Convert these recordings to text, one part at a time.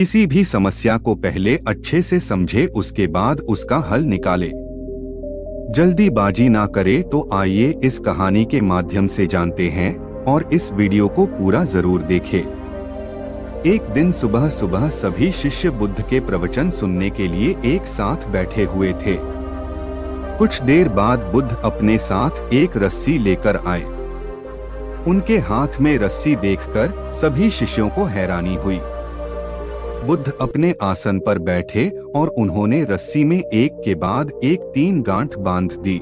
किसी भी समस्या को पहले अच्छे से समझे, उसके बाद उसका हल निकाले। जल्दीबाजी ना करे। तो आइए इस कहानी के माध्यम से जानते हैं और इस वीडियो को पूरा जरूर देखें। एक दिन सुबह सुबह सभी शिष्य बुद्ध के प्रवचन सुनने के लिए एक साथ बैठे हुए थे। कुछ देर बाद बुद्ध अपने साथ एक रस्सी लेकर आए। उनके हाथ में रस्सी देखकर सभी शिष्यों को हैरानी हुई। बुद्ध अपने आसन पर बैठे और उन्होंने रस्सी में एक के बाद एक 3 गांठ बांध दी।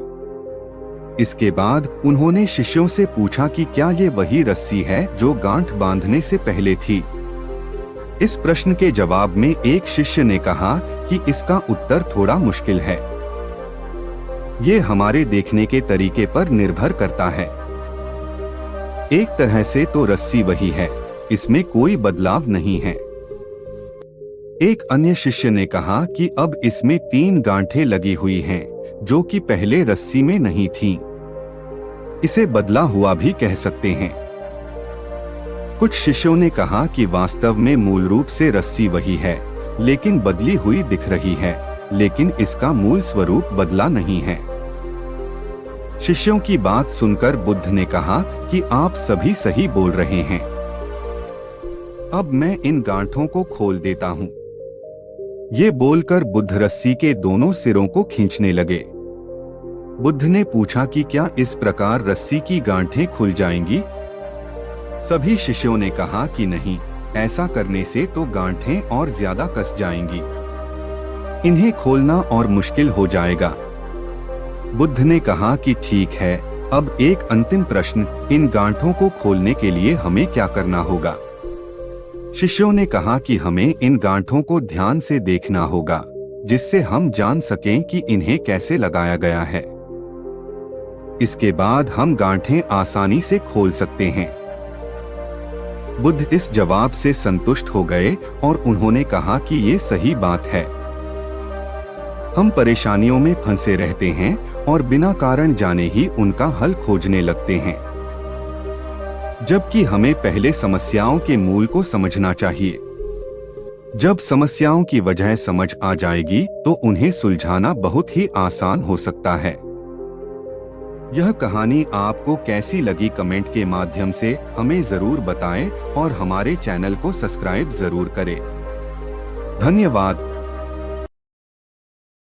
इसके बाद उन्होंने शिष्यों से पूछा कि क्या ये वही रस्सी है जो गांठ बांधने से पहले थी। इस प्रश्न के जवाब में एक शिष्य ने कहा कि इसका उत्तर थोड़ा मुश्किल है। ये हमारे देखने के तरीके पर निर्भर करता है। एक तरह से तो रस्सी वही है, इसमें कोई बदलाव नहीं है। एक अन्य शिष्य ने कहा कि अब इसमें 3 गांठें लगी हुई हैं, जो कि पहले रस्सी में नहीं थीं। इसे बदला हुआ भी कह सकते हैं। कुछ शिष्यों ने कहा कि वास्तव में मूल रूप से रस्सी वही है, लेकिन बदली हुई दिख रही है, लेकिन इसका मूल स्वरूप बदला नहीं है। शिष्यों की बात सुनकर बुद्ध ने कहा कि आप सभी सही बोल रहे हैं। अब मैं इन गांठों को खोल देता हूँ। ये बोलकर बुद्ध रस्सी के दोनों सिरों को खींचने लगे। बुद्ध ने पूछा कि क्या इस प्रकार रस्सी की गांठें खुल जाएंगी? सभी शिष्यों ने कहा कि नहीं, ऐसा करने से तो गांठें और ज्यादा कस जाएंगी। इन्हें खोलना और मुश्किल हो जाएगा। बुद्ध ने कहा कि ठीक है, अब एक अंतिम प्रश्न, इन गांठों को खोलने के लिए हमें क्या करना होगा? शिष्यों ने कहा कि हमें इन गांठों को ध्यान से देखना होगा, जिससे हम जान सकें कि इन्हें कैसे लगाया गया है। इसके बाद हम गांठें आसानी से खोल सकते हैं। बुद्ध इस जवाब से संतुष्ट हो गए और उन्होंने कहा कि ये सही बात है। हम परेशानियों में फंसे रहते हैं और बिना कारण जाने ही उनका हल खोजने लगते हैं, जबकि हमें पहले समस्याओं के मूल को समझना चाहिए। जब समस्याओं की वजह समझ आ जाएगी तो उन्हें सुलझाना बहुत ही आसान हो सकता है। यह कहानी आपको कैसी लगी कमेंट के माध्यम से हमें जरूर बताएं और हमारे चैनल को सब्सक्राइब जरूर करें। धन्यवाद।